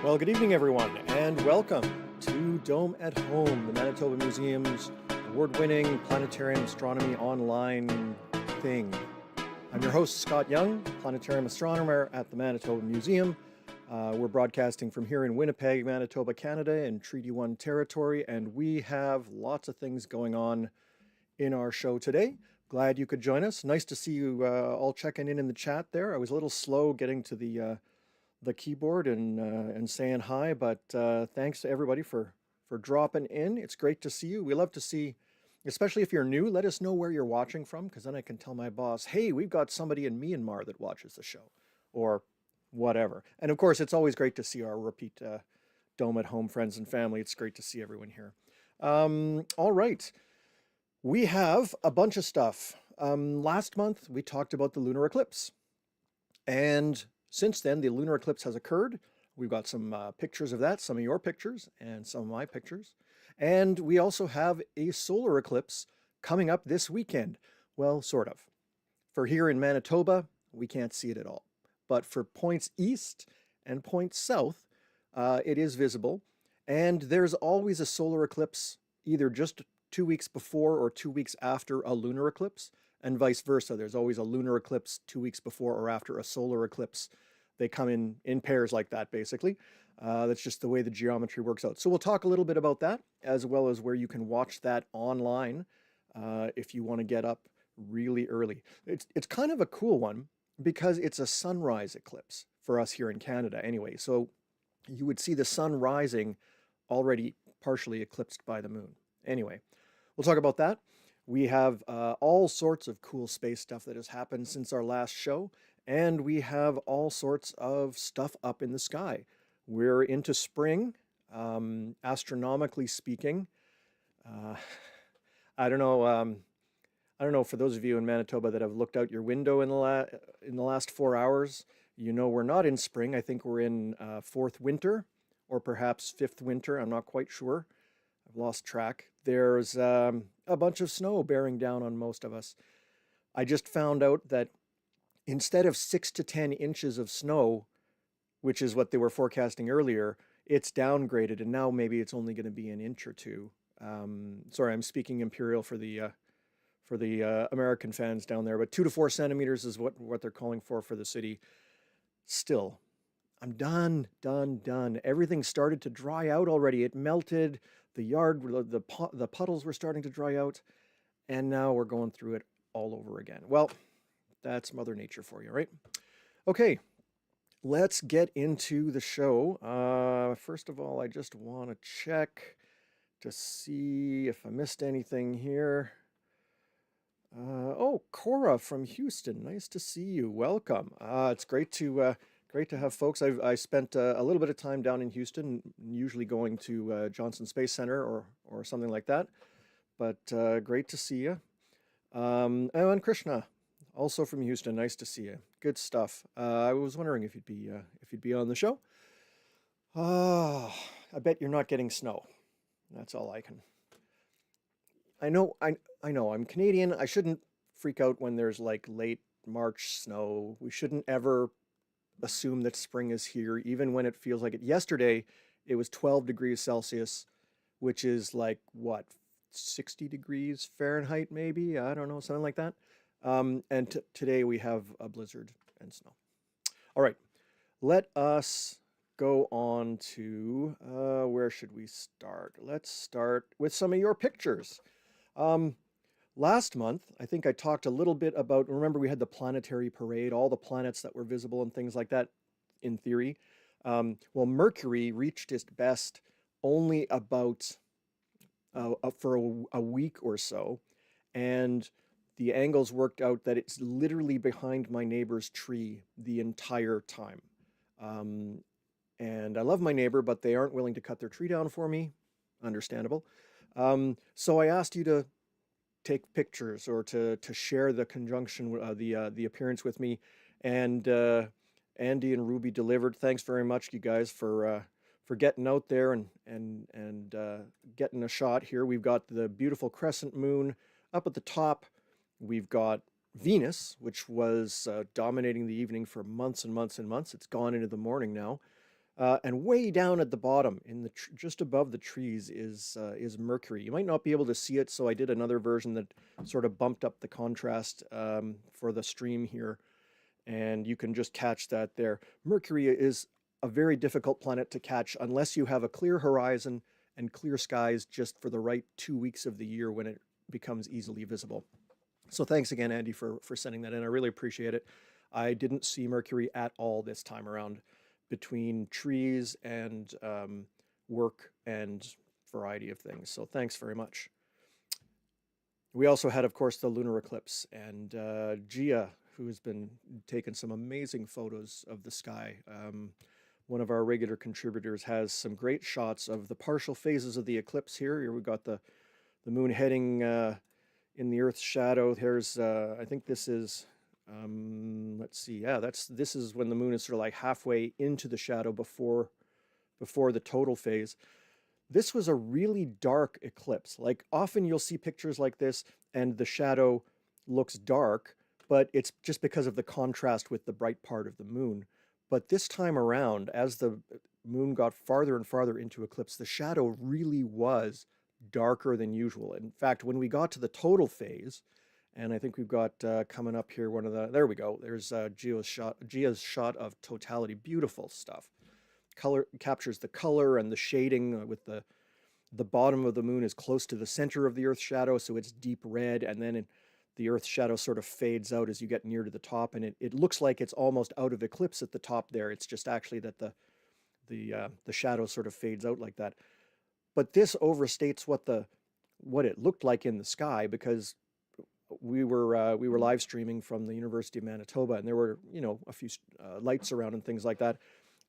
Well, good evening, everyone, and welcome to Dome at Home, the Manitoba Museum's award-winning planetarium astronomy online thing. I'm your host, Scott Young, planetarium astronomer at the Manitoba Museum. We're broadcasting from here in Winnipeg, Manitoba, Canada, in Treaty 1 territory, and we have lots of things going on in our show today. Glad you could join us. Nice to see you all checking in the chat there. I was a little slow getting to the keyboard and saying hi, but thanks to everybody for dropping in. It's great to see you. We love to see, especially if you're new, let us know where you're watching from, because then I can tell my boss, hey, we've got somebody in Myanmar that watches the show, or whatever. And of course, it's always great to see our repeat Dome at Home friends and family. It's great to see everyone here. All right. We have a bunch of stuff. Last month, we talked about the lunar eclipse. And since then, the lunar eclipse has occurred. We've got some pictures of that, some of your pictures, and some of my pictures. And we also have a solar eclipse coming up this weekend. Well, sort of. For here in Manitoba, we can't see it at all. But for points east and points south, it is visible. And there's always a solar eclipse either just 2 weeks before or 2 weeks after a lunar eclipse, and vice versa. There's always a lunar eclipse 2 weeks before or after a solar eclipse. They come in pairs like that, basically. That's just the way the geometry works out. So we'll talk a little bit about that, as well as where you can watch that online if you want to get up really early. It's kind of a cool one because it's a sunrise eclipse for us here in Canada anyway. So you would see the sun rising already partially eclipsed by the moon. Anyway, we'll talk about that. We have all sorts of cool space stuff that has happened since our last show, and we have all sorts of stuff up in the sky. We're into spring, astronomically speaking. I don't know. For those of you in Manitoba that have looked out your window in the last 4 hours, you know we're not in spring. I think we're in fourth winter, or perhaps fifth winter. I'm not quite sure. I've lost track. There's a bunch of snow bearing down on most of us. I just found out that instead of 6 to 10 inches of snow, which is what they were forecasting earlier, it's downgraded, and now maybe it's only going to be an inch or two. Sorry, I'm speaking imperial for the American fans down there, but 2 to 4 centimeters is what they're calling for the city. Still, I'm done. Everything started to dry out already. It melted. The yard, the puddles were starting to dry out, and now we're going through it all over again. Well, that's Mother Nature for you, right? Okay, let's get into the show. First of all, I just want to check to see if I missed anything here. Oh, Cora from Houston, nice to see you. Welcome. It's great to have folks. I spent a little bit of time down in Houston, usually going to Johnson Space Center or something like that. But great to see you. And Krishna, also from Houston, nice to see you. Good stuff. I was wondering if you'd be on the show. I bet you're not getting snow. That's all I can. I know. I'm Canadian. I shouldn't freak out when there's like late March snow. We shouldn't ever assume that spring is here, even when it feels like it. Yesterday, it was 12 degrees Celsius, which is like, what, 60 degrees Fahrenheit, maybe? I don't know, something like that. And today we have a blizzard and snow. All right, let us go on to, where should we start? Let's start with some of your pictures. Last month, I think I talked a little bit about, remember we had the planetary parade, all the planets that were visible and things like that, in theory. Well, Mercury reached its best only about for a week or so, and the angles worked out that it's literally behind my neighbor's tree the entire time. And I love my neighbor, but they aren't willing to cut their tree down for me. Understandable. So I asked you to take pictures or to share the conjunction, the appearance with me, and Andy and Ruby delivered. Thanks very much, you guys, for getting out there and getting a shot here. We've got the beautiful crescent moon up at the top. We've got Venus, which was dominating the evening for months and months and months. It's gone into the morning now. And way down at the bottom, in the just above the trees, is Mercury. You might not be able to see it, so I did another version that sort of bumped up the contrast for the stream here, and you can just catch that there. Mercury is a very difficult planet to catch unless you have a clear horizon and clear skies just for the right 2 weeks of the year when it becomes easily visible. So thanks again, Andy, for sending that in. I really appreciate it. I didn't see Mercury at all this time around between trees and work and variety of things. So thanks very much. We also had, of course, the lunar eclipse, and Gia, who has been taking some amazing photos of the sky. One of our regular contributors has some great shots of the partial phases of the eclipse here. Here we've got the moon heading in the Earth's shadow. There's, I think this is, let's see, yeah, this is when the moon is sort of like halfway into the shadow before the total phase. This was a really dark eclipse. Like often you'll see pictures like this and the shadow looks dark, but it's just because of the contrast with the bright part of the moon. But this time around, as the moon got farther and farther into eclipse, the shadow really was darker than usual. In fact, when we got to the total phase, and I think we've got coming up here one of the, there we go, there's Gia's shot of totality. Beautiful stuff. Color captures the color and the shading with the bottom of the moon is close to the center of the Earth's shadow, so it's deep red, and then the Earth's shadow sort of fades out as you get near to the top, and it looks like it's almost out of eclipse at the top there. It's just actually that the shadow sort of fades out like that. But this overstates what it looked like in the sky, because we were live streaming from the University of Manitoba, and there were a few lights around and things like that.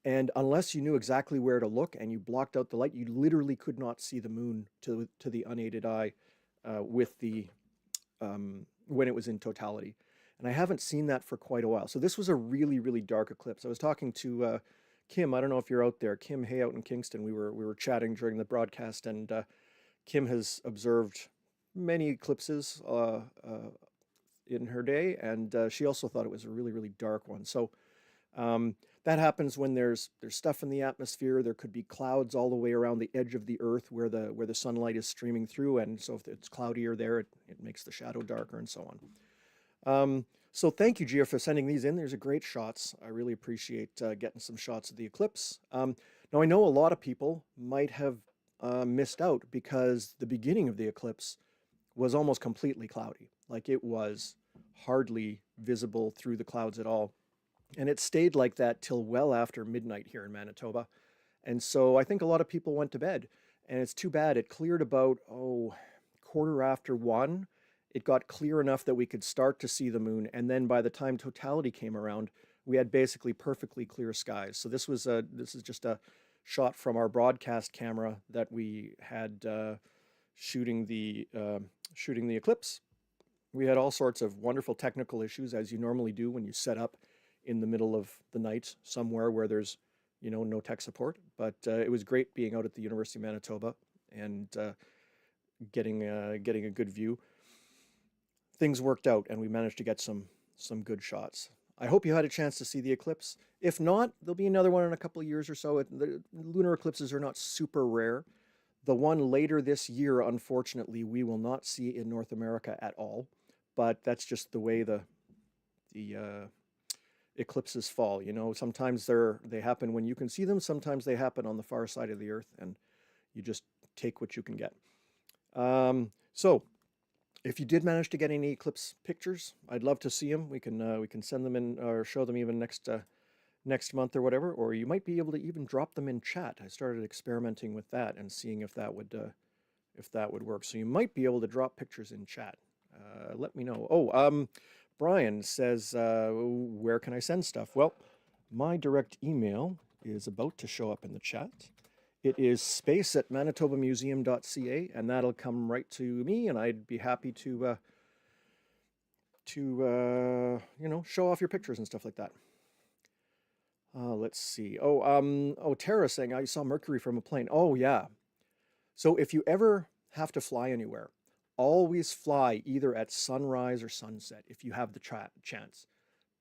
And unless you knew exactly where to look and you blocked out the light, you literally could not see the moon to the unaided eye with the when it was in totality. And I haven't seen that for quite a while. So this was a really, really dark eclipse. I was talking to Kim. I don't know if you're out there. Kim Hay out in Kingston. We were chatting during the broadcast, and Kim has observed many eclipses in her day, and she also thought it was a really, really dark one. So that happens when there's stuff in the atmosphere. There could be clouds all the way around the edge of the Earth where the sunlight is streaming through, and so if it's cloudier there, it makes the shadow darker and so on. So thank you, Gia, for sending these in. There's a great shots. I really appreciate getting some shots of the eclipse. Now I know a lot of people might have missed out because the beginning of the eclipse was almost completely cloudy. Like it was hardly visible through the clouds at all. And it stayed like that till well after midnight here in Manitoba. And so I think a lot of people went to bed. And it's too bad. It cleared about, 1:15. It got clear enough that we could start to see the moon. And then by the time totality came around, we had basically perfectly clear skies. So this is just a shot from our broadcast camera that we had shooting the eclipse. We had all sorts of wonderful technical issues, as you normally do when you set up in the middle of the night somewhere where there's no tech support. But it was great being out at the University of Manitoba and getting a good view. Things worked out, and we managed to get some good shots. I hope you had a chance to see the eclipse. If not, there'll be another one in a couple of years or so. The lunar eclipses are not super rare. The one later this year, unfortunately, we will not see in North America at all. But that's just the way the eclipses fall. Sometimes they happen when you can see them. Sometimes they happen on the far side of the Earth, and you just take what you can get. So if you did manage to get any eclipse pictures, I'd love to see them. We can send them in or show them even next month or whatever, or you might be able to even drop them in chat. I started experimenting with that and seeing if that would work. So you might be able to drop pictures in chat. Let me know. Brian says, where can I send stuff? Well, my direct email is about to show up in the chat. It is space@manitobamuseum.ca, and that'll come right to me, and I'd be happy to show off your pictures and stuff like that. Let's see. Tara saying, I saw Mercury from a plane. Oh, yeah. So if you ever have to fly anywhere, always fly either at sunrise or sunset if you have the chance,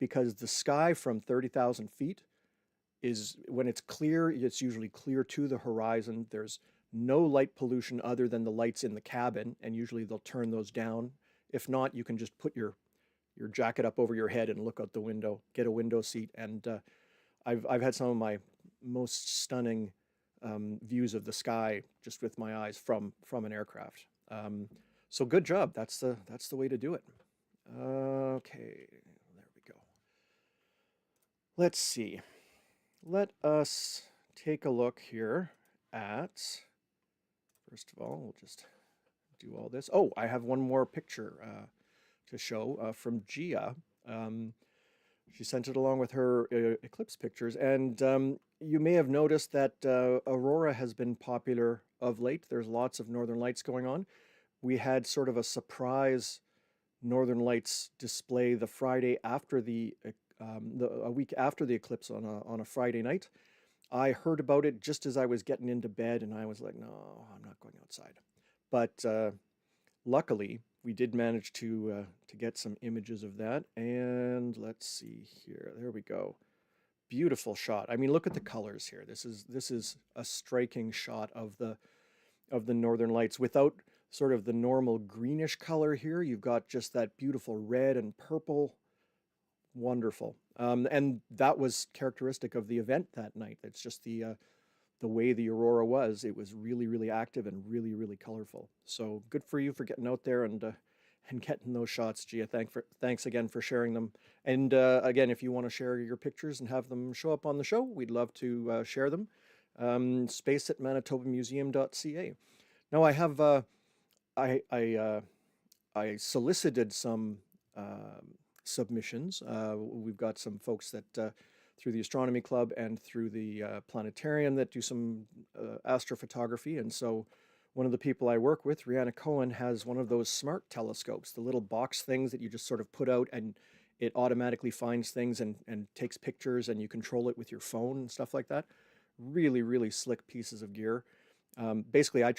because the sky from 30,000 feet is when it's clear, it's usually clear to the horizon. There's no light pollution other than the lights in the cabin, and usually they'll turn those down. If not, you can just put your jacket up over your head and look out the window, get a window seat, and I've had some of my most stunning views of the sky just with my eyes from an aircraft. So good job. That's the way to do it. Okay, there we go. Let's see. Let us take a look here at, first of all, we'll just do all this. Oh, I have one more picture to show from Gia. She sent it along with her eclipse pictures, and you may have noticed that aurora has been popular of late. There's lots of northern lights going on. We had sort of a surprise northern lights display the Friday after a week after the eclipse on a Friday night. I heard about it just as I was getting into bed, and I was like, no, I'm not going outside. But luckily, we did manage to get some images of that. And let's see here. There we go. Beautiful shot. I mean, look at the colors here. This is a striking shot of the northern lights without sort of the normal greenish color here. You've got just that beautiful red and purple. Wonderful. And that was characteristic of the event that night. It's just the way the aurora was. It was really, really active and really, really colorful. So good for you for getting out there and getting those shots, Gia. Thanks again for sharing them. And again, if you want to share your pictures and have them show up on the show, we'd love to share them. Space at manitobamuseum.ca. Now I have I solicited some submissions. We've got some folks that through the Astronomy Club and through the planetarium that do some astrophotography. And so one of the people I work with, Rihanna Cohen, has one of those smart telescopes, the little box things that you just sort of put out and it automatically finds things and takes pictures, and you control it with your phone and stuff like that. Really, really slick pieces of gear. Basically, I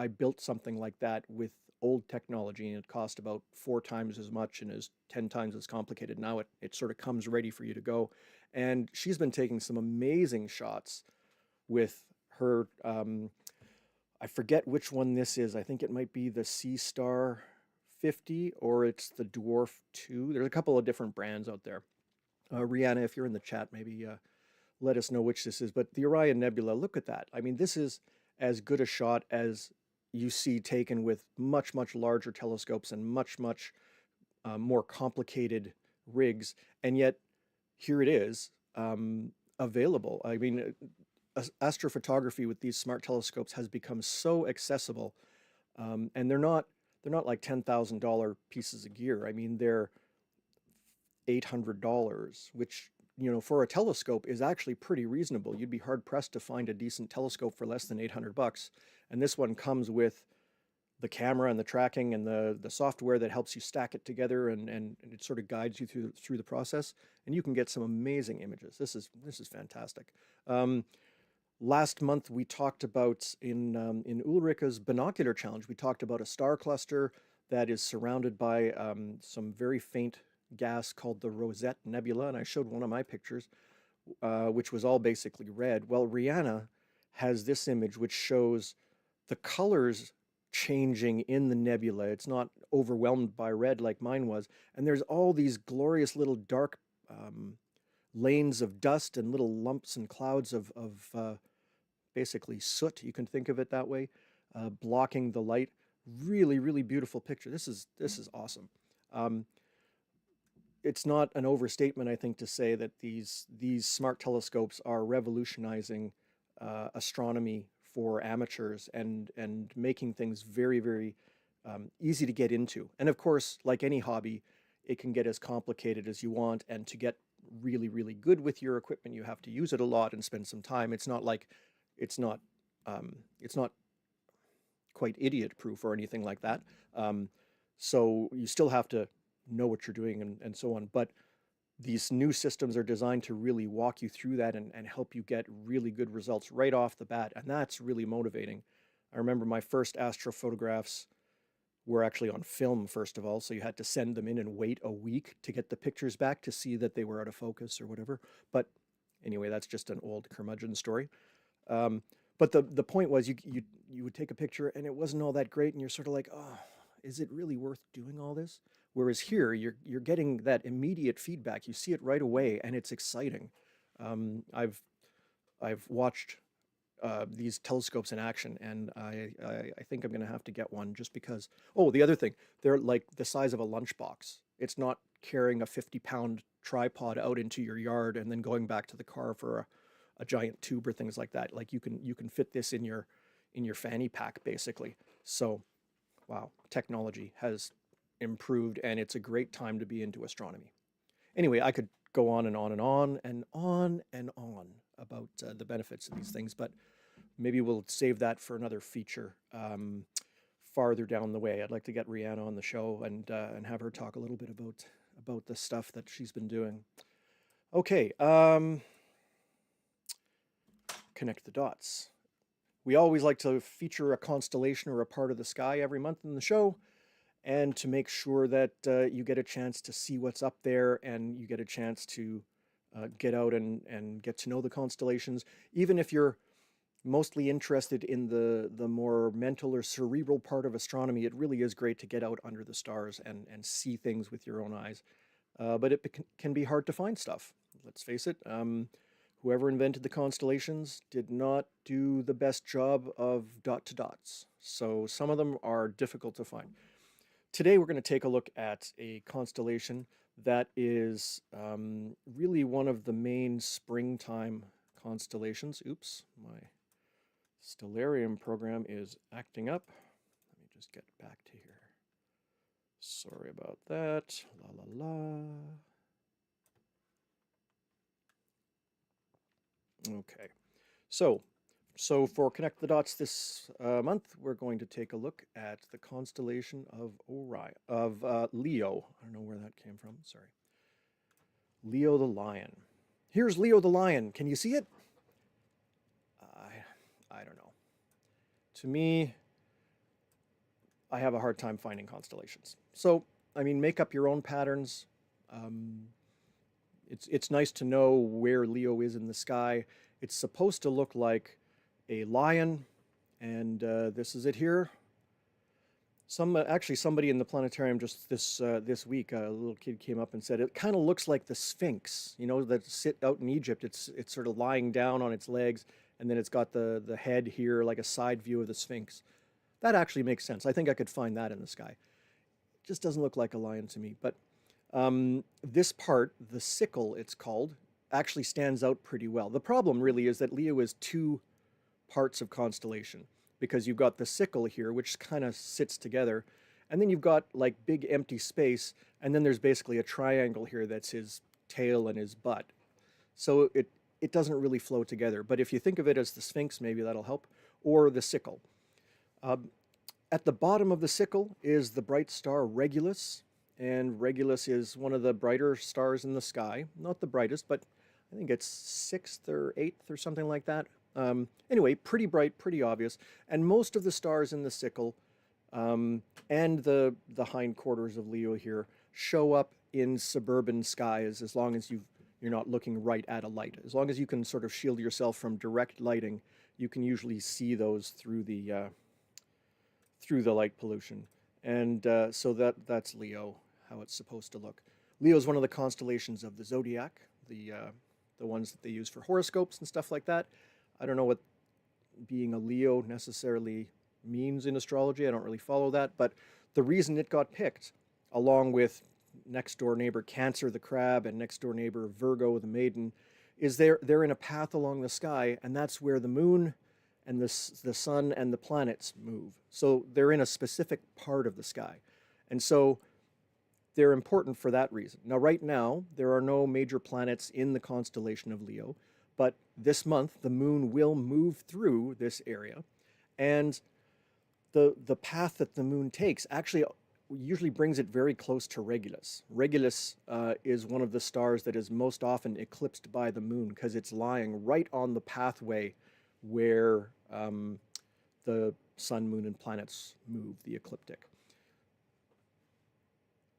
built something like that with old technology, and it cost about 4 times as much and is 10 times as complicated. Now it sort of comes ready for you to go. And she's been taking some amazing shots with her, I forget which one this is. I think it might be the Sea Star 50 or it's the Dwarf 2. There's a couple of different brands out there. Rihanna, if you're in the chat, maybe let us know which this is. But the Orion Nebula, look at that. I mean, this is as good a shot as you see taken with much, much larger telescopes and much, much more complicated rigs. And yet here it is available. I mean, astrophotography with these smart telescopes has become so accessible, and they're not like $10,000 pieces of gear. I mean, they're $800, which, you know, for a telescope is actually pretty reasonable. You'd be hard pressed to find a decent telescope for less than $800. And this one comes with the camera and the tracking and the software that helps you stack it together, and it sort of guides you through the process, and you can get some amazing images. This is fantastic. Last month we talked about in Ulrika's binocular challenge, we talked about a star cluster that is surrounded by some very faint gas called the Rosette Nebula, and I showed one of my pictures, which was all basically red. Well, Rihanna has this image which shows the colors changing in the nebula. It's not overwhelmed by red like mine was, and there's all these glorious little dark lanes of dust and little lumps and clouds of basically soot, you can think of it that way, blocking the light. Really, really beautiful picture. This is awesome. It's not an overstatement, I think, to say that these smart telescopes are revolutionizing astronomy for amateurs and making things very, very easy to get into. And of course, like any hobby, it can get as complicated as you want, and to get really, really good with your equipment, you have to use it a lot and spend some time. It's not quite idiot proof or anything like that. So you still have to know what you're doing and so on. But these new systems are designed to really walk you through that and help you get really good results right off the bat. And that's really motivating. I remember my first astrophotographs were actually on film, first of all. So you had to send them in and wait a week to get the pictures back to see that they were out of focus or whatever. But Anyway, that's just an old curmudgeon story. But the point was you would take a picture and it wasn't all that great, and you're sort of like, oh, is it really worth doing all this? Whereas here, you're getting that immediate feedback. You see it right away, and it's exciting. I've watched these telescopes in action, and I think I'm going to have to get one just because. Oh, the other thing, they're like the size of a lunchbox. It's not carrying a 50-pound tripod out into your yard and then going back to the car for a giant tube or things like that. Like you can fit this in your fanny pack basically. So, wow, technology has improved, and it's a great time to be into astronomy. Anyway, I could go on and on and on and on and on about the benefits of these things, but maybe we'll save that for another feature farther down the way. I'd like to get Rihanna on the show and have her talk a little bit about the stuff that she's been doing. Okay, connect the dots. We always like to feature a constellation or a part of the sky every month in the show, and to make sure that you get a chance to see what's up there, and you get a chance to get out and get to know the constellations. Even if you're mostly interested in the more mental or cerebral part of astronomy, it really is great to get out under the stars and see things with your own eyes. But it can be hard to find stuff. Let's face it. Whoever invented the constellations did not do the best job of dot to dots. So some of them are difficult to find. Today we're going to take a look at a constellation that is really one of the main springtime constellations. Oops, my Stellarium program is acting up. Let me just get back to here. Sorry about that. La la la. Okay, so for Connect the Dots this month, we're going to take a look at the constellation of Leo. I don't know where that came from. Sorry. Leo the Lion. Here's Leo the Lion. Can you see it? I don't know. To me, I have a hard time finding constellations. So, I mean, make up your own patterns. It's nice to know where Leo is in the sky. It's supposed to look like a lion, and this is it here. Actually, somebody in the planetarium just this week, a little kid came up and said it kind of looks like the Sphinx, you know, that sit out in Egypt. It's sort of lying down on its legs, and then it's got the head here like a side view of the Sphinx. That actually makes sense. I think I could find that in the sky. It just doesn't look like a lion to me. But this part, the sickle, it's called, actually stands out pretty well. The problem really is that Leo is two parts of constellation, because you've got the sickle here, which kind of sits together, and then you've got like big empty space, and then there's basically a triangle here that's his tail and his butt. So it doesn't really flow together. But if you think of it as the Sphinx, maybe that'll help, or the sickle. At the bottom of the sickle is the bright star Regulus, and Regulus is one of the brighter stars in the sky. Not the brightest, but I think it's 6th or 8th or something like that. Anyway, pretty bright, pretty obvious. And most of the stars in the sickle and the hindquarters of Leo here show up in suburban skies, as long as you're not looking right at a light. As long as you can sort of shield yourself from direct lighting, you can usually see those through the light pollution. And so that's Leo, how it's supposed to look. Leo is one of the constellations of the zodiac, the ones that they use for horoscopes and stuff like that. I don't know what being a Leo necessarily means in astrology. I don't really follow that, but the reason it got picked, along with next door neighbor Cancer the crab and next door neighbor Virgo the maiden, is they're in a path along the sky, and that's where the moon and the sun and the planets move. So they're in a specific part of the sky, and so they're important for that reason. Now, right now, there are no major planets in the constellation of Leo, but this month, the moon will move through this area, and the path that the moon takes actually usually brings it very close to Regulus. Regulus is one of the stars that is most often eclipsed by the moon, because it's lying right on the pathway where the sun, moon, and planets move, the ecliptic.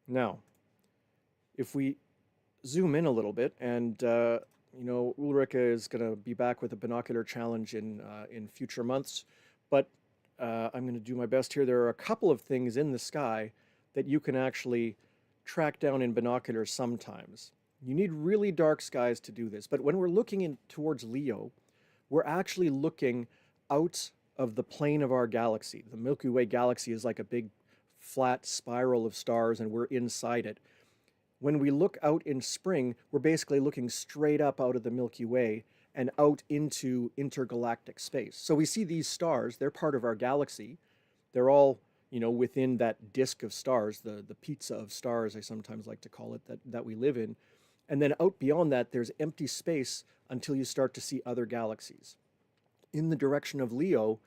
Now, if we zoom in a little bit and Ulrika is going to be back with a binocular challenge in future months, but I'm going to do my best here. There are a couple of things in the sky that you can actually track down in binoculars sometimes. You need really dark skies to do this, but when we're looking in towards Leo, we're actually looking out of the plane of our galaxy. The Milky Way galaxy is like a big flat spiral of stars, and we're inside it. When we look out in spring, we're basically looking straight up out of the Milky Way and out into intergalactic space. So we see these stars, they're part of our galaxy. They're all, within that disk of stars, the pizza of stars, I sometimes like to call it, that we live in. And then out beyond that, there's empty space until you start to see other galaxies. In the direction of Leo,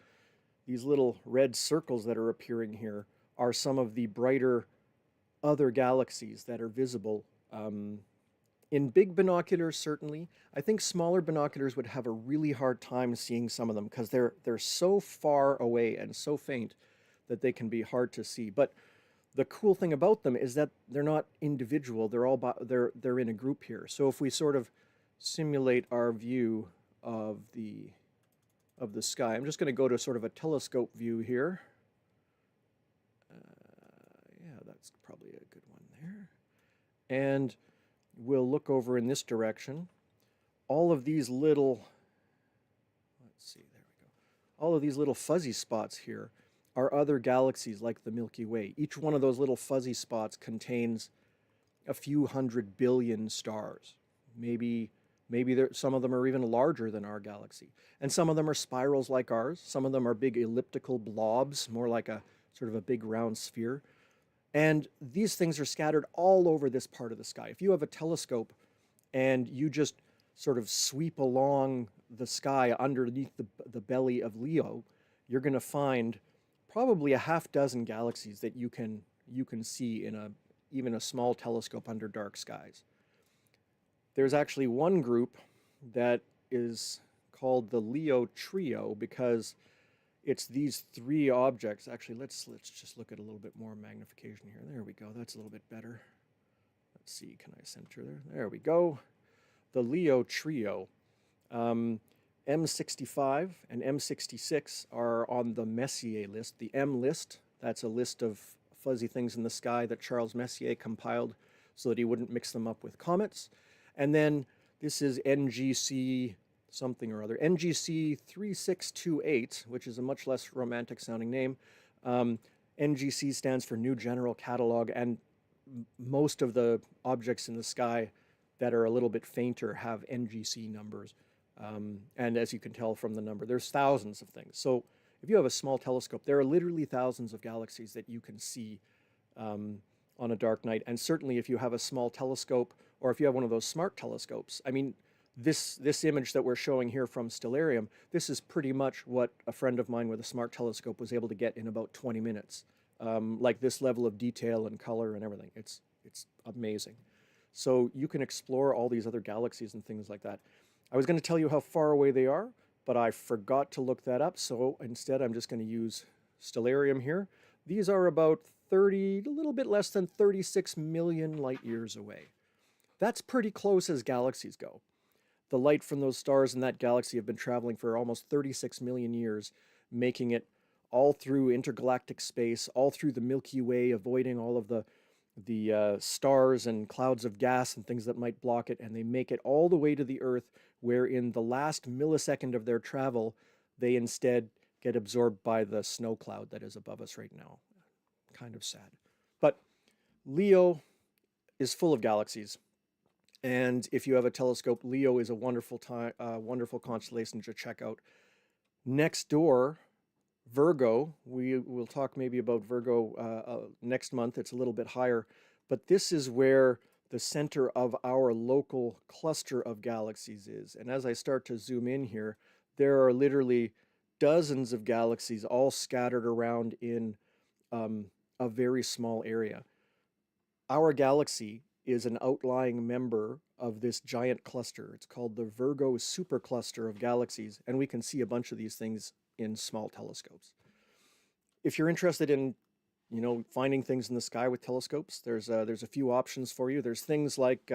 these little red circles that are appearing here are some of the brighter other galaxies that are visible. In big binoculars, certainly. I think smaller binoculars would have a really hard time seeing some of them because they're so far away and so faint that they can be hard to see. But the cool thing about them is that they're not individual. They're in a group here. So if we sort of simulate our view of the sky, I'm just going to go to sort of a telescope view here. Yeah, that's probably a good one there. And we'll look over in this direction. All of these little, let's see, there we go. All of these little fuzzy spots here are other galaxies like the Milky Way. Each one of those little fuzzy spots contains a few 100 billion stars. Maybe some of them are even larger than our galaxy. And some of them are spirals like ours. Some of them are big elliptical blobs, more like a sort of a big round sphere. And these things are scattered all over this part of the sky. If you have a telescope and you just sort of sweep along the sky underneath the belly of Leo, you're going to find probably a half dozen galaxies that you can see in even a small telescope under dark skies. There's actually one group that is called the Leo Trio because it's these three objects. Actually, let's just look at a little bit more magnification here. There we go. That's a little bit better. Let's see. Can I center there? There we go. The Leo Trio. M65 and M66 are on the Messier list. The M list, that's a list of fuzzy things in the sky that Charles Messier compiled so that he wouldn't mix them up with comets. And then this is NGC something or other, NGC 3628, which is a much less romantic sounding name. NGC stands for New General Catalog, and most of the objects in the sky that are a little bit fainter have NGC numbers. And as you can tell from the number, there's thousands of things. So if you have a small telescope, there are literally thousands of galaxies that you can see on a dark night. And certainly if you have a small telescope, or if you have one of those smart telescopes, I mean, this image that we're showing here from Stellarium, this is pretty much what a friend of mine with a smart telescope was able to get in about 20 minutes. Like this level of detail and color and everything. It's amazing. So you can explore all these other galaxies and things like that. I was going to tell you how far away they are, but I forgot to look that up. So instead, I'm just going to use Stellarium here. These are about a little bit less than 36 million light years away. That's pretty close as galaxies go. The light from those stars in that galaxy have been traveling for almost 36 million years, making it all through intergalactic space, all through the Milky Way, avoiding all of the stars and clouds of gas and things that might block it, and they make it all the way to the Earth, where in the last millisecond of their travel, they instead get absorbed by the snow cloud that is above us right now. Kind of sad. But Leo is full of galaxies. And if you have a telescope, Leo is a wonderful constellation to check out. Next door, Virgo, we will talk maybe about Virgo next month. It's a little bit higher. But this is where the center of our local cluster of galaxies is. And as I start to zoom in here, there are literally dozens of galaxies all scattered around in a very small area. Our galaxy is an outlying member of this giant cluster. It's called the Virgo supercluster of galaxies, and we can see a bunch of these things in small telescopes. If you're interested in, finding things in the sky with telescopes, there's a few options for you. There's things like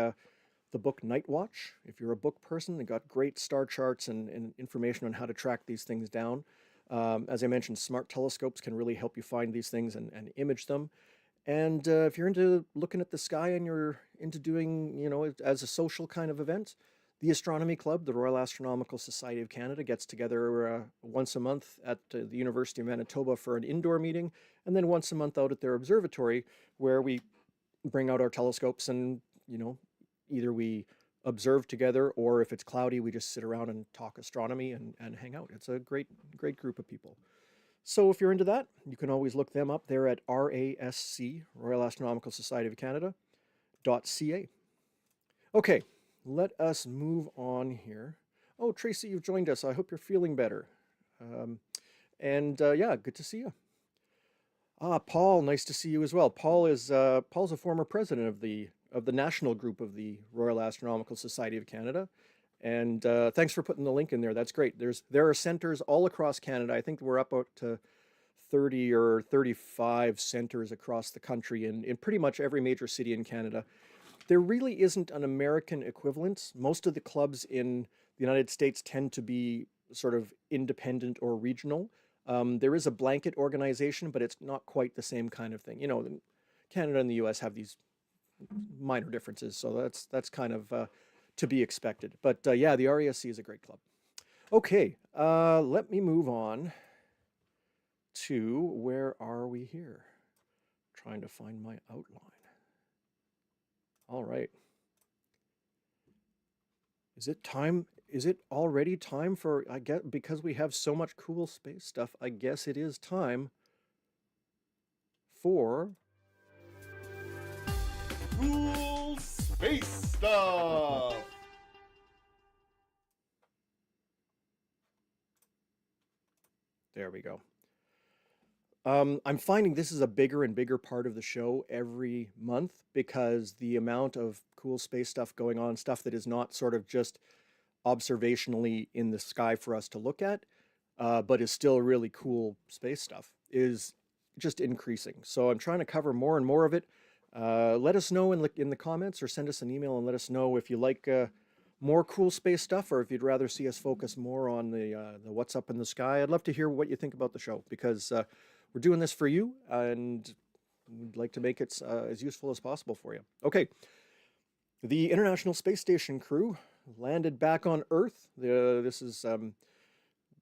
the book Night Watch. If you're a book person, they got great star charts and information on how to track these things down. As I mentioned, smart telescopes can really help you find these things and image them. And if you're into looking at the sky and you're into doing, it as a social kind of event, the Astronomy Club, the Royal Astronomical Society of Canada, gets together once a month at the University of Manitoba for an indoor meeting, and then once a month out at their observatory, where we bring out our telescopes and, either we observe together, or if it's cloudy, we just sit around and talk astronomy and hang out. It's a great group of people. So if you're into that, you can always look them up. They're at RASC, Royal Astronomical Society of Canada, .ca. Okay, let us move on here. Oh, Tracy, you've joined us. I hope you're feeling better. Yeah, good to see you. Paul, nice to see you as well. Paul's a former president of the national group of the Royal Astronomical Society of Canada. And thanks for putting the link in there. That's great. There are centers all across Canada. I think we're up to 30 or 35 centers across the country in pretty much every major city in Canada. There really isn't an American equivalent. Most of the clubs in the United States tend to be sort of independent or regional. There is a blanket organization, but it's not quite the same kind of thing. Canada and the US have these minor differences, so that's kind of to be expected. But yeah, the RASC is a great club. Okay, let me move on to, where are we here? Trying to find my outline. All right. Is it time? Is it already time for, I guess, because we have so much cool space stuff, I guess it is time for cool space stuff. There we go. I'm finding this is a bigger and bigger part of the show every month, because the amount of cool space stuff going on, stuff that is not sort of just observationally in the sky for us to look at, but is still really cool space stuff, is just increasing. So I'm trying to cover more and more of it. Let us know in the comments, or send us an email and let us know if you like more cool space stuff, or if you'd rather see us focus more on the what's up in the sky. I'd love to hear what you think about the show, because we're doing this for you, and we'd like to make it as useful as possible for you. Okay, the International Space Station crew landed back on Earth. This is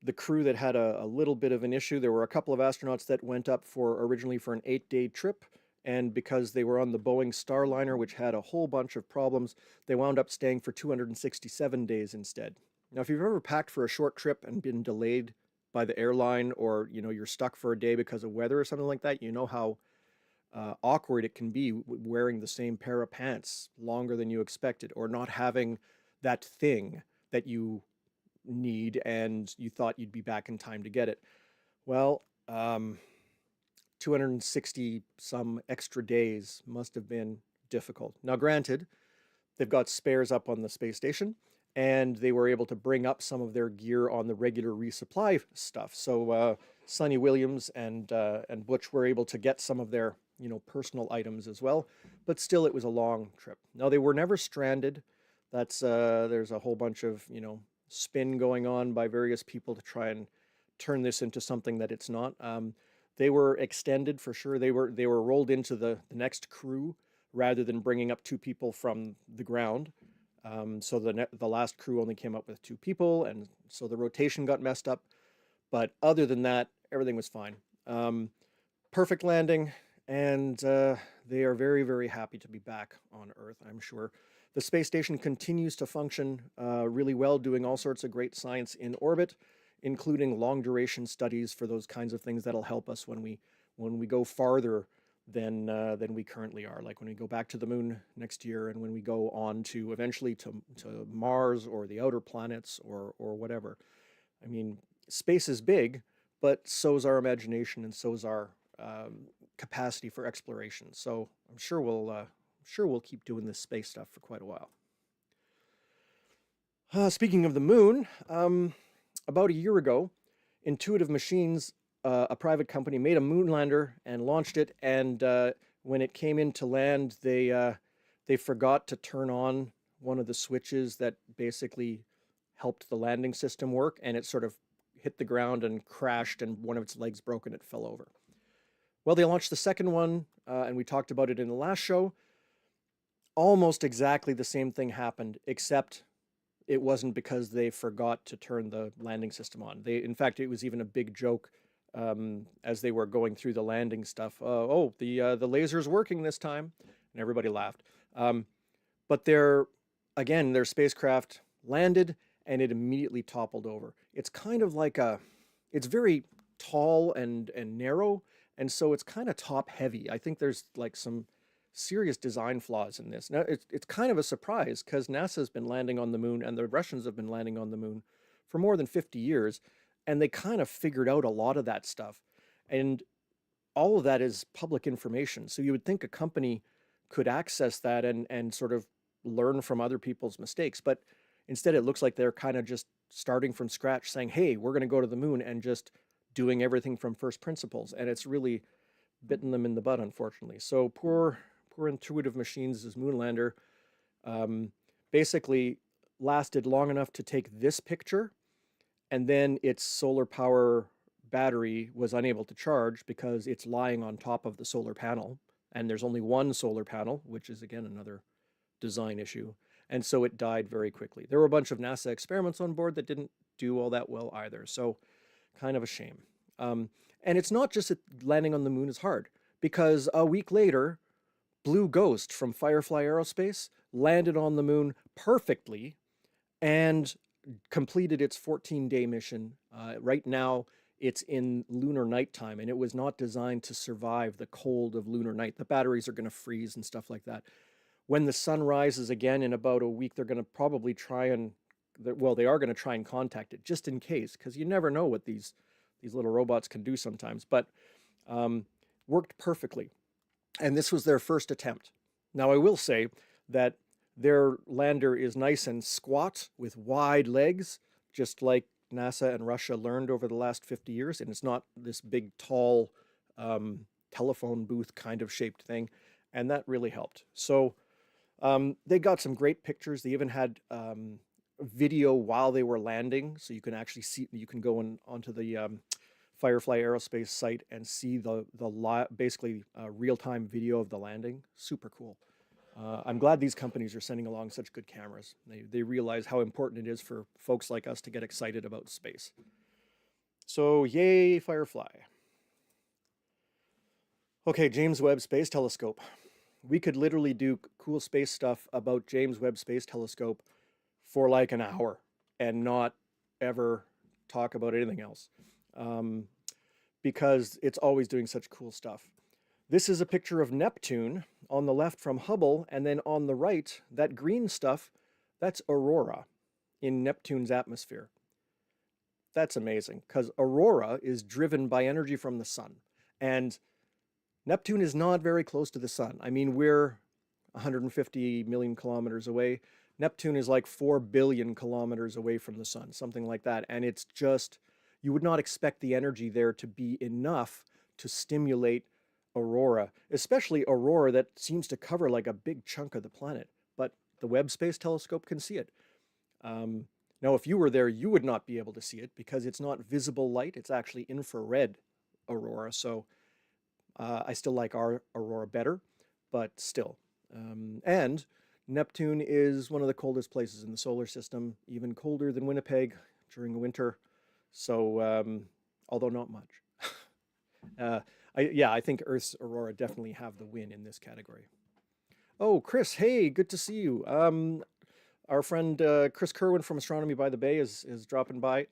the crew that had a little bit of an issue. There were a couple of astronauts that went up originally for an 8-day trip, and because they were on the Boeing Starliner, which had a whole bunch of problems, they wound up staying for 267 days instead. Now, if you've ever packed for a short trip and been delayed by the airline, or you're stuck for a day because of weather or something like that, you know how awkward it can be wearing the same pair of pants longer than you expected, or not having that thing that you need and you thought you'd be back in time to get it. Well, 260 some extra days must have been difficult. Now, granted, they've got spares up on the space station, and they were able to bring up some of their gear on the regular resupply stuff. So Sonny Williams and Butch were able to get some of their personal items as well, but still it was a long trip. Now, they were never stranded. That's there's a whole bunch of spin going on by various people to try and turn this into something that it's not. They were extended for sure. They were rolled into the next crew rather than bringing up 2 people from the ground. So the last crew only came up with 2 people, and so the rotation got messed up. But other than that, everything was fine. Perfect landing, and they are very, very happy to be back on Earth, I'm sure. The space station continues to function really well, doing all sorts of great science in orbit, including long-duration studies for those kinds of things that'll help us when we go farther than we currently are, like when we go back to the moon next year, and when we go on to eventually to Mars or the outer planets or whatever. I mean, space is big, but so's our imagination, and so's our capacity for exploration. So I'm sure we'll keep doing this space stuff for quite a while. Speaking of the moon, about a year ago, Intuitive Machines, a private company, made a moon lander and launched it. And when it came in to land, they forgot to turn on one of the switches that basically helped the landing system work, and it sort of hit the ground and crashed, and one of its legs broke and it fell over. Well, they launched the second one, and we talked about it in the last show. Almost exactly the same thing happened, except it wasn't because they forgot to turn the landing system on. In fact, it was even a big joke as they were going through the landing stuff. The laser's working this time, and everybody laughed. But their spacecraft landed, and it immediately toppled over. It's kind of like it's very tall and narrow, and so it's kind of top heavy. I think there's like some serious design flaws in this. Now, it's kind of a surprise because NASA's been landing on the moon and the Russians have been landing on the moon for more than 50 years, and they kind of figured out a lot of that stuff. And all of that is public information. So you would think a company could access that and sort of learn from other people's mistakes. But instead, it looks like they're kind of just starting from scratch, saying, hey, we're going to go to the moon, and just doing everything from first principles. And it's really bitten them in the butt, unfortunately. So poor Intuitive Machines' Moonlander basically lasted long enough to take this picture, and then its solar power battery was unable to charge because it's lying on top of the solar panel, and there's only one solar panel, which is again another design issue, and so it died very quickly. There were a bunch of NASA experiments on board that didn't do all that well either, so kind of a shame. And it's not just that landing on the moon is hard, because a week later, Blue Ghost from Firefly Aerospace landed on the moon perfectly and completed its 14-day mission. Right now, it's in lunar nighttime, and it was not designed to survive the cold of lunar night. The batteries are going to freeze and stuff like that. When the sun rises again in about a week, they're going to probably try and, they are going to try and contact it, just in case, because you never know what these little robots can do sometimes. But worked perfectly. And this was their first attempt. Now, I will say that their lander is nice and squat with wide legs, just like NASA and Russia learned over the last 50 years. And it's not this big, tall telephone booth kind of shaped thing. And that really helped. So they got some great pictures. They even had video while they were landing. So you can actually see, you can go onto the Firefly Aerospace site and see the basically real-time video of the landing. Super cool. I'm glad these companies are sending along such good cameras. They realize how important it is for folks like us to get excited about space. So yay, Firefly. Okay, James Webb Space Telescope. We could literally do cool space stuff about James Webb Space Telescope for like an hour and not ever talk about anything else. Because it's always doing such cool stuff. This is a picture of Neptune on the left from Hubble, and then on the right, that green stuff, that's aurora in Neptune's atmosphere. That's amazing, because aurora is driven by energy from the sun, and Neptune is not very close to the sun. I mean, we're 150 million kilometers away. Neptune is like 4 billion kilometers away from the sun, something like that, and it's just, you would not expect the energy there to be enough to stimulate aurora, especially aurora that seems to cover like a big chunk of the planet. But the Webb Space Telescope can see it. Now, if you were there, you would not be able to see it because it's not visible light. It's actually infrared aurora. So I still like our aurora better, but still. And Neptune is one of the coldest places in the solar system, even colder than Winnipeg during winter. So, although not much. I think Earth's aurora definitely have the win in this category. Oh, Chris, hey, good to see you. Our friend Chris Kerwin from Astronomy by the Bay is dropping by.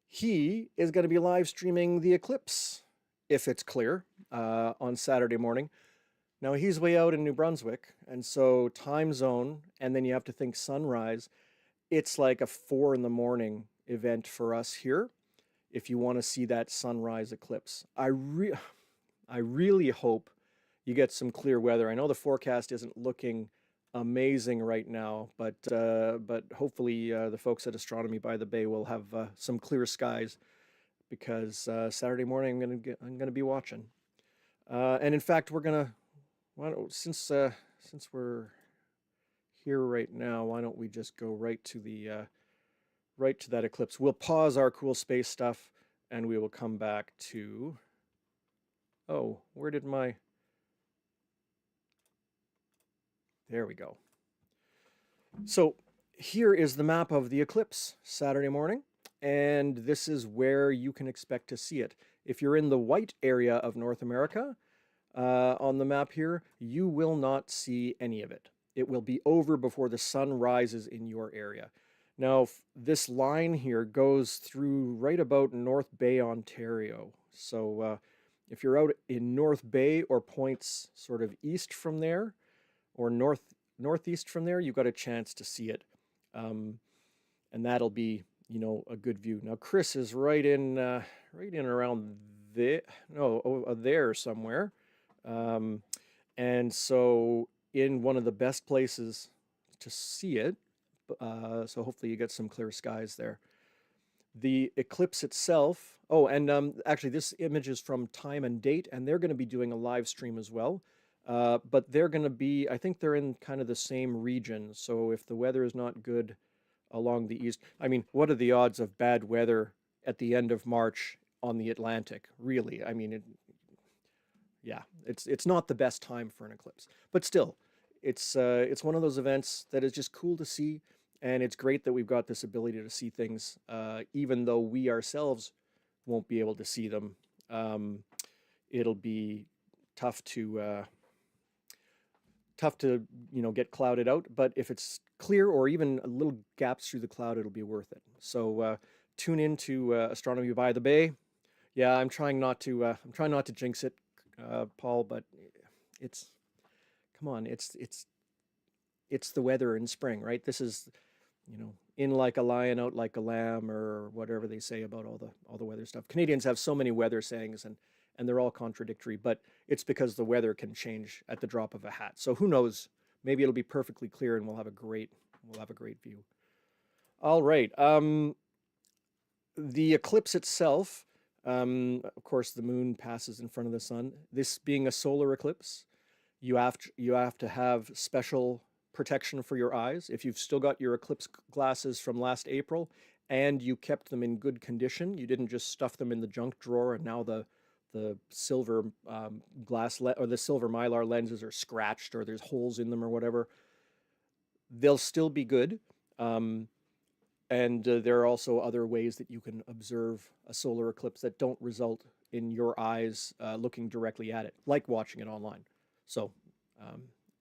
He is going to be live streaming the eclipse, if it's clear, on Saturday morning. Now, he's way out in New Brunswick, and so time zone, and then you have to think sunrise. It's like a 4 a.m. event for us here if you want to see that sunrise eclipse. I really hope you get some clear weather. I know the forecast isn't looking amazing right now, but hopefully the folks at Astronomy by the Bay will have some clear skies, because Saturday morning I'm gonna be watching. And in fact, we're gonna, since we're here right now. Why don't we just go right to the right to that eclipse? We'll pause our cool space stuff and we will come back to. Oh, where did my. There we go. So here is the map of the eclipse Saturday morning, and this is where you can expect to see it. If you're in the white area of North America on the map here, you will not see any of it. It will be over before the sun rises in your area. Now, this line here goes through right about North Bay, Ontario. So if you're out in North Bay or points sort of east from there, or northeast from there, you got a chance to see it, and that'll be a good view. Now Chris is right in around there, no, there somewhere, and so in one of the best places to see it. So hopefully you get some clear skies there. The eclipse itself. Oh, and actually, this image is from Time and Date, and they're going to be doing a live stream as well. But they're going to be, I think they're in kind of the same region. So if the weather is not good along the east, I mean, what are the odds of bad weather at the end of March on the Atlantic? Really? I mean, yeah, it's not the best time for an eclipse, but still, it's one of those events that is just cool to see, and it's great that we've got this ability to see things, even though we ourselves won't be able to see them. It'll be tough to get clouded out, but if it's clear or even little gaps through the cloud, it'll be worth it. So tune into Astronomy by the Bay. Yeah, I'm trying not to jinx it, Paul, but come on, it's the weather in spring, right? This is, in like a lion, out like a lamb, or whatever they say about all the weather stuff. Canadians have so many weather sayings, and they're all contradictory, but it's because the weather can change at the drop of a hat. So who knows? Maybe it'll be perfectly clear and we'll have a great view. All right. The eclipse itself, of course, the moon passes in front of the sun. This being a solar eclipse, you have to have special protection for your eyes. If you've still got your eclipse glasses from last April and you kept them in good condition, you didn't just stuff them in the junk drawer and now the silver or the silver mylar lenses are scratched or there's holes in them or whatever, they'll still be good. And there are also other ways that you can observe a solar eclipse that don't result in your eyes looking directly at it, like watching it online. So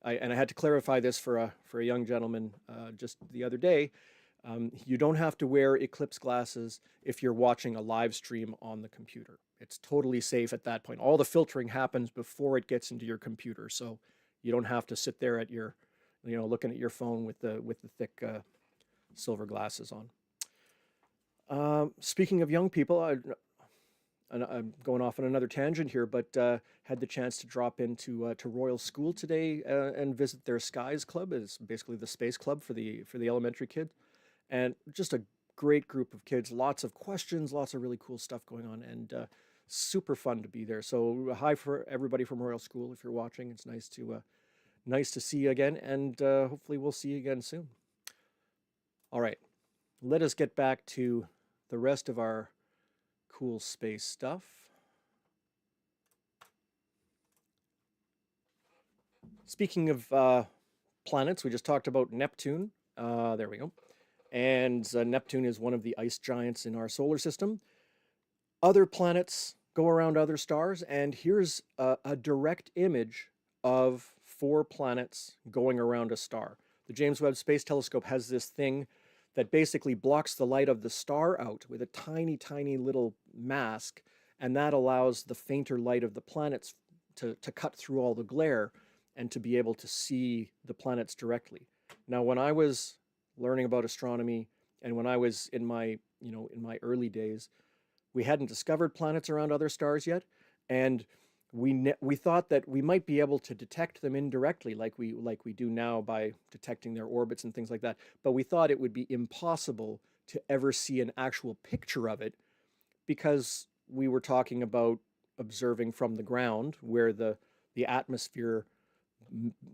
I had to clarify this for a young gentleman just the other day. You don't have to wear eclipse glasses if you're watching a live stream on the computer. It's totally safe at that point. All the filtering happens before it gets into your computer, so you don't have to sit there at your, looking at your phone with the thick silver glasses on. Speaking of young people, I'm going off on another tangent here, but had the chance to drop into to Royal School today and visit their Skies Club. It's basically the space club for the elementary kids. And just a great group of kids, lots of questions, lots of really cool stuff going on, and super fun to be there. So hi for everybody from Royal School if you're watching. It's nice to see you again, and hopefully we'll see you again soon. All right, let us get back to the rest of our cool space stuff. Speaking of planets, we just talked about Neptune. There we go. And Neptune is one of the ice giants in our solar system. Other planets go around other stars, and here's a direct image of 4 planets going around a star. The James Webb Space Telescope has this thing that basically blocks the light of the star out with a tiny, tiny little mask, and that allows the fainter light of the planets to cut through all the glare and to be able to see the planets directly. Now, when I was learning about astronomy, and when I was in my early days, we hadn't discovered planets around other stars yet, and we thought that we might be able to detect them indirectly, like we do now by detecting their orbits and things like that. But we thought it would be impossible to ever see an actual picture of it, because we were talking about observing from the ground, where the atmosphere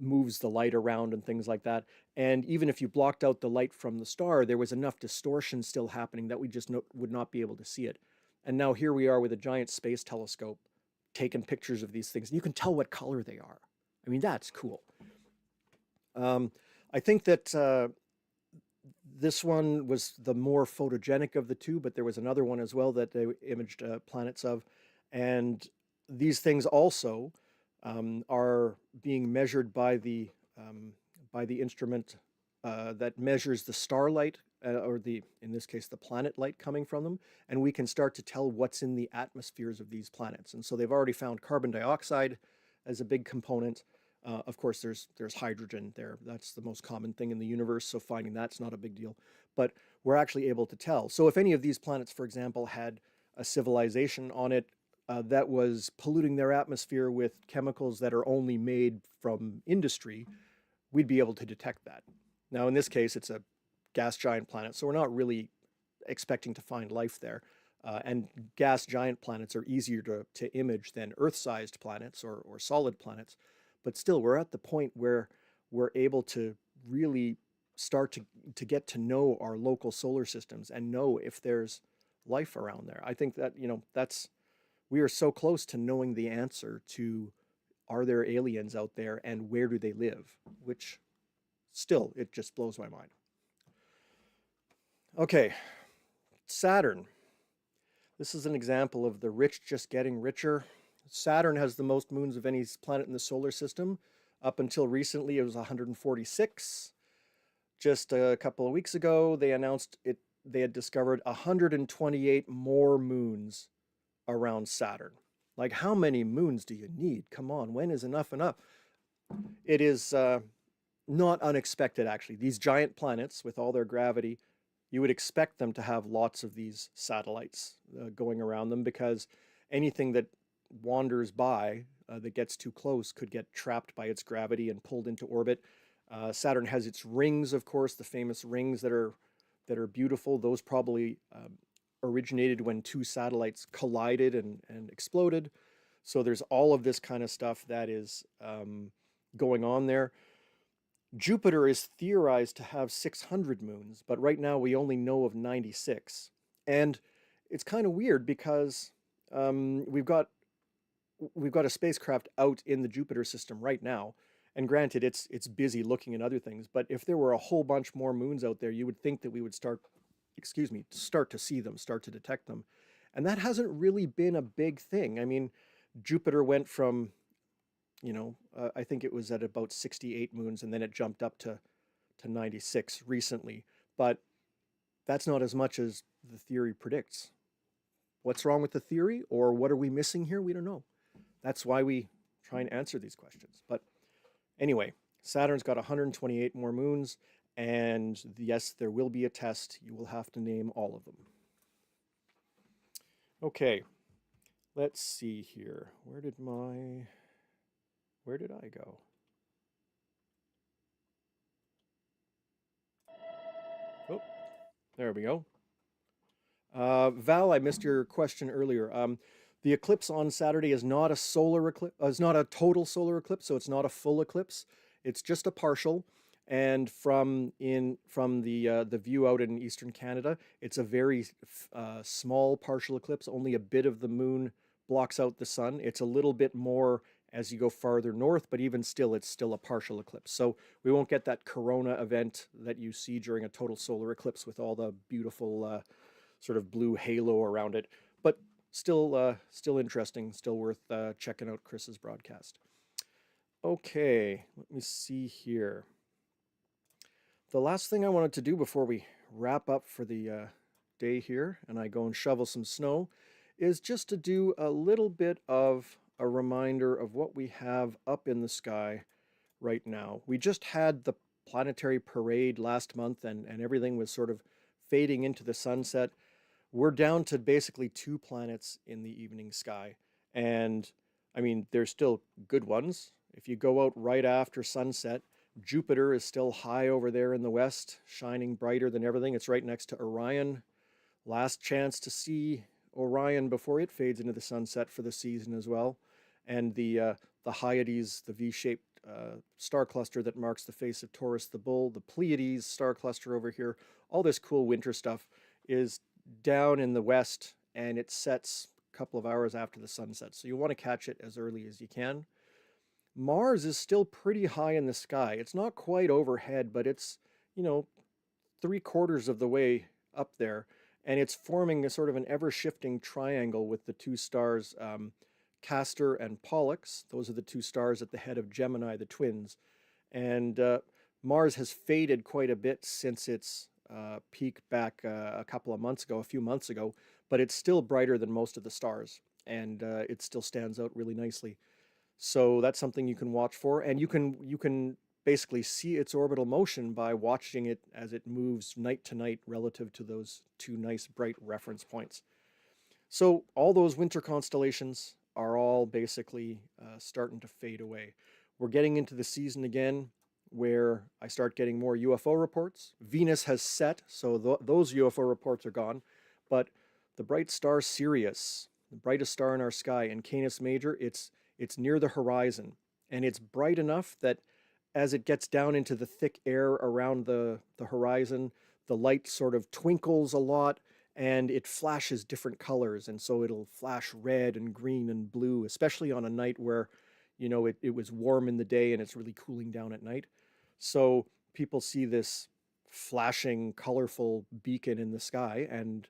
moves the light around and things like that. And even if you blocked out the light from the star, there was enough distortion still happening that we just would not be able to see it. And now here we are with a giant space telescope taking pictures of these things. And you can tell what color they are. I mean, that's cool. I think that this one was the more photogenic of the two, but there was another one as well that they imaged planets of. And these things also are being measured by the instrument that measures the starlight, or in this case, the planet light coming from them, and we can start to tell what's in the atmospheres of these planets. And so they've already found carbon dioxide as a big component. Of course, there's hydrogen there. That's the most common thing in the universe, so finding that's not a big deal. But we're actually able to tell. So if any of these planets, for example, had a civilization on it that was polluting their atmosphere with chemicals that are only made from industry, we'd be able to detect that. Now, in this case, it's a gas giant planet, so we're not really expecting to find life there. And gas giant planets are easier to image than Earth-sized planets or solid planets. But still, we're at the point where we're able to really start to get to know our local solar systems and know if there's life around there. I think that, we are so close to knowing the answer to, are there aliens out there and where do they live? Which still, it just blows my mind. Okay, Saturn. This is an example of the rich just getting richer. Saturn has the most moons of any planet in the solar system. Up until recently, it was 146. Just a couple of weeks ago, they announced they had discovered 128 more moons around Saturn. Like, how many moons do you need? Come on, when is enough enough? It is not unexpected, actually. These giant planets, with all their gravity, you would expect them to have lots of these satellites going around them, because anything that wanders by that gets too close could get trapped by its gravity and pulled into orbit. Saturn has its rings, of course, the famous rings that are beautiful. Those probably originated when two satellites collided and exploded. So there's all of this kind of stuff that is going on there. Jupiter is theorized to have 600 moons, but right now we only know of 96. And it's kind of weird because we've got a spacecraft out in the Jupiter system right now. And granted, it's busy looking at other things, but if there were a whole bunch more moons out there, you would think that we would start to see them, start to detect them. And that hasn't really been a big thing. I mean, Jupiter went from, I think it was at about 68 moons, and then it jumped up to 96 recently. But that's not as much as the theory predicts. What's wrong with the theory, or what are we missing here? We don't know. That's why we try and answer these questions. But anyway, Saturn's got 128 more moons, and yes, there will be a test. You will have to name all of them. Okay, let's see here. Where did I go? Oh, there we go. Val, I missed your question earlier. The eclipse on Saturday is not a solar eclipse. It's not a total solar eclipse, so it's not a full eclipse. It's just a partial. And from the view out in eastern Canada, it's a very small partial eclipse. Only a bit of the moon blocks out the sun. It's a little bit more as you go farther north, but even still, it's still a partial eclipse. So we won't get that corona event that you see during a total solar eclipse with all the beautiful sort of blue halo around it. But still interesting, still worth checking out Chris's broadcast. Okay, let me see here. The last thing I wanted to do before we wrap up for the day here and I go and shovel some snow is just to do a little bit of a reminder of what we have up in the sky right now. We just had the planetary parade last month, and everything was sort of fading into the sunset. We're down to basically 2 planets in the evening sky. And I mean, there's still good ones. If you go out right after sunset, Jupiter is still high over there in the west, shining brighter than everything. It's right next to Orion. Last chance to see Orion before it fades into the sunset for the season as well. And the Hyades, the V-shaped star cluster that marks the face of Taurus the bull, the Pleiades star cluster over here. All this cool winter stuff is down in the west, and it sets a couple of hours after the sun sets. So you want to catch it as early as you can. Mars is still pretty high in the sky. It's not quite overhead, but it's, 3/4 of the way up there. And it's forming a sort of an ever-shifting triangle with the two stars, Castor and Pollux. Those are the two stars at the head of Gemini, the twins. And Mars has faded quite a bit since its peak back a few months ago, but it's still brighter than most of the stars, and it still stands out really nicely. So that's something you can watch for, and you can basically see its orbital motion by watching it as it moves night to night relative to those two nice bright reference points. So all those winter constellations are all basically starting to fade away. We're getting into the season again where I start getting more UFO reports. Venus has set, so those UFO reports are gone, but the bright star Sirius, the brightest star in our sky, in Canis Major, it's near the horizon, and it's bright enough that as it gets down into the thick air around the horizon, the light sort of twinkles a lot, and it flashes different colors, and so it'll flash red and green and blue, especially on a night where, it was warm in the day and it's really cooling down at night. So people see this flashing, colorful beacon in the sky, and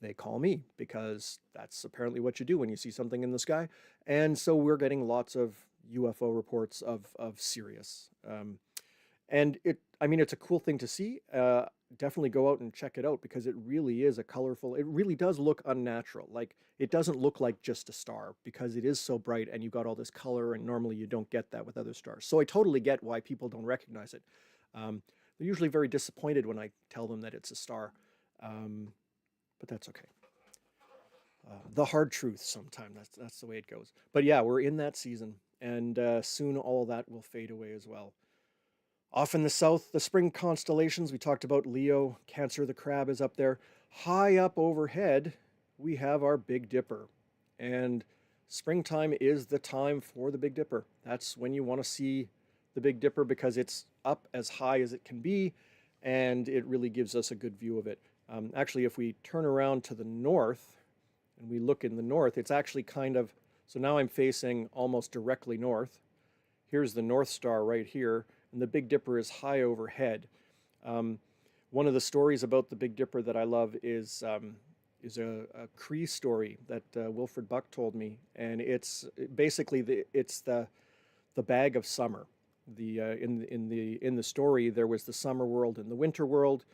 they call me, because that's apparently what you do when you see something in the sky. And so we're getting lots of UFO reports of Sirius. And it's a cool thing to see. Definitely go out and check it out, because it really is it really does look unnatural. Like, it doesn't look like just a star, because it is so bright and you've got all this color, and normally you don't get that with other stars. So I totally get why people don't recognize it. They're usually very disappointed when I tell them that it's a star. But that's okay. The hard truth sometimes, that's the way it goes. But yeah, we're in that season, and soon all that will fade away as well. Off in the south, the spring constellations, we talked about Leo, Cancer the crab is up there. High up overhead, we have our Big Dipper. And springtime is the time for the Big Dipper. That's when you want to see the Big Dipper, because it's up as high as it can be, and it really gives us a good view of it. Actually, if we turn around to the north and we look in the north, it's actually so now I'm facing almost directly north. Here's the North Star right here, and the Big Dipper is high overhead. One of the stories about the Big Dipper that I love is a Cree story that Wilfred Buck told me, and it's basically the bag of summer. In the story, there was the summer world and the winter world,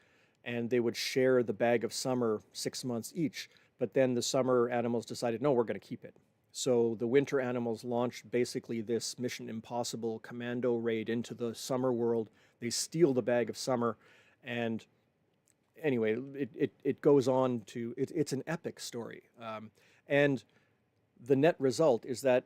and they would share the bag of summer 6 months each. But then the summer animals decided, no, we're going to keep it. So the winter animals launched basically this Mission Impossible commando raid into the summer world. They steal the bag of summer, and anyway, it goes on to, it's an epic story. And the net result is that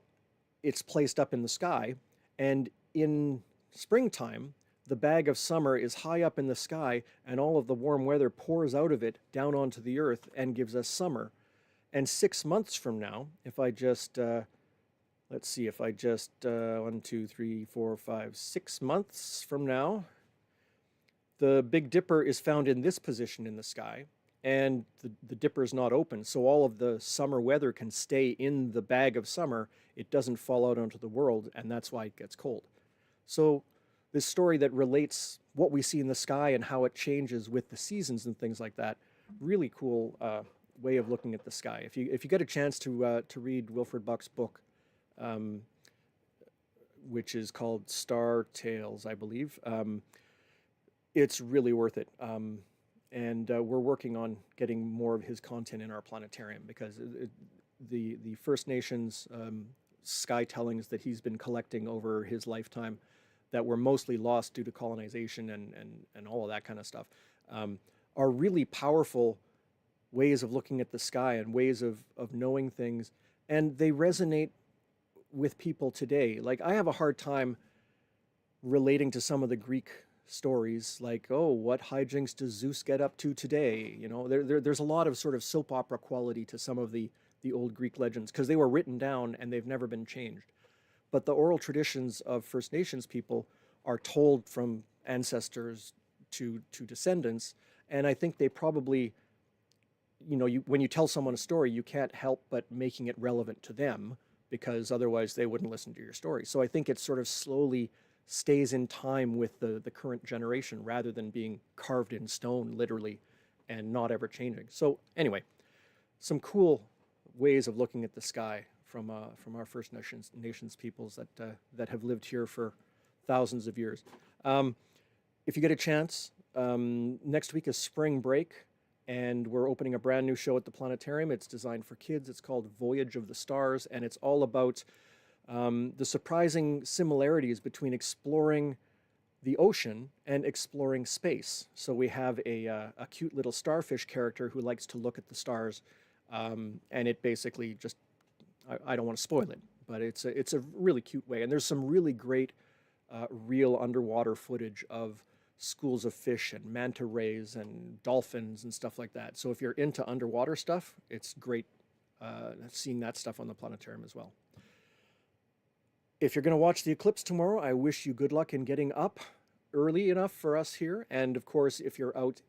it's placed up in the sky, and in springtime, the bag of summer is high up in the sky, and all of the warm weather pours out of it down onto the earth and gives us summer. And 6 months from now, if I just, 1, 2, 3, 4, 5, 6 months from now, the Big Dipper is found in this position in the sky, and the dipper is not open, so all of the summer weather can stay in the bag of summer. It doesn't fall out onto the world, and that's why it gets cold. So this story that relates what we see in the sky and how it changes with the seasons and things like that, really cool way of looking at the sky. If you get a chance to read Wilfred Buck's book, which is called Star Tales, I believe, it's really worth it. And we're working on getting more of his content in our planetarium, because the First Nations sky tellings that he's been collecting over his lifetime, that were mostly lost due to colonization and all of that kind of stuff, are really powerful ways of looking at the sky and ways of knowing things. And they resonate with people today. Like, I have a hard time relating to some of the Greek stories, like, oh, what hijinks does Zeus get up to today? There's a lot of sort of soap opera quality to some of the old Greek legends, because they were written down and they've never been changed. but the oral traditions of First Nations people are told from ancestors to descendants. And I think they probably, when you tell someone a story, you can't help but making it relevant to them, because otherwise they wouldn't listen to your story. So I think it sort of slowly stays in time with the current generation rather than being carved in stone, literally, and not ever changing. So anyway, some cool ways of looking at the sky from our First Nations peoples that have lived here for thousands of years. If you get a chance, next week is spring break, and we're opening a brand new show at the planetarium. It's designed for kids. It's called Voyage of the Stars, and it's all about the surprising similarities between exploring the ocean and exploring space. So we have a cute little starfish character who likes to look at the stars, and it basically just, I don't want to spoil it, but it's a really cute way. And there's some really great real underwater footage of schools of fish and manta rays and dolphins and stuff like that. So if you're into underwater stuff, it's great seeing that stuff on the planetarium as well. If you're going to watch the eclipse tomorrow, I wish you good luck in getting up early enough for us here. And of course, if you're out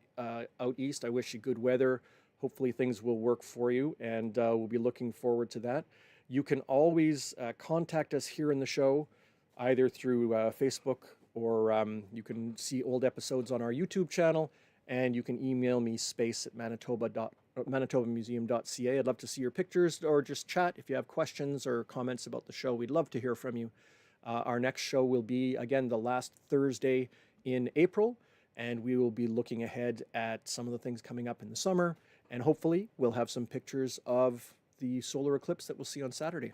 east, I wish you good weather. Hopefully things will work for you, and we'll be looking forward to that. You can always contact us here in the show, either through Facebook, or you can see old episodes on our YouTube channel, and you can email me space@manitobamuseum.ca. I'd love to see your pictures, or just chat if you have questions or comments about the show. We'd love to hear from you. Our next show will be, again, the last Thursday in April, and we will be looking ahead at some of the things coming up in the summer, and hopefully we'll have some pictures of the solar eclipse that we'll see on Saturday.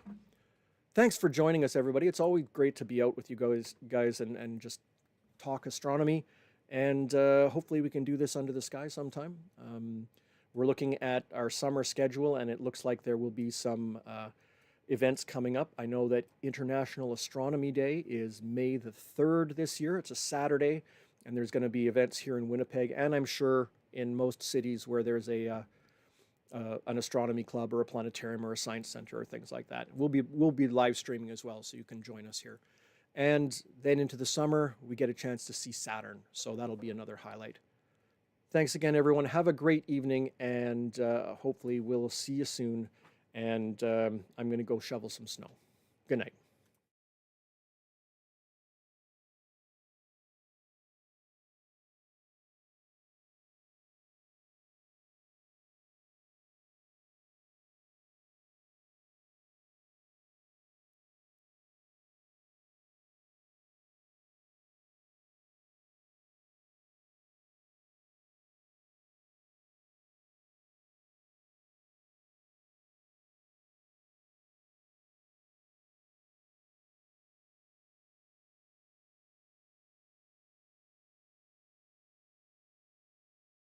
Thanks for joining us, everybody. It's always great to be out with you guys and just talk astronomy. And hopefully we can do this under the sky sometime. We're looking at our summer schedule, and it looks like there will be some events coming up. I know that International Astronomy Day is May the 3rd this year. It's a Saturday, and there's going to be events here in Winnipeg, and I'm sure in most cities where there's an astronomy club or a planetarium or a science center or things like that. We'll be live streaming as well, so you can join us here. And then into the summer, we get a chance to see Saturn, so that'll be another highlight. Thanks again, everyone. Have a great evening, and hopefully we'll see you soon. And I'm going to go shovel some snow. Good night.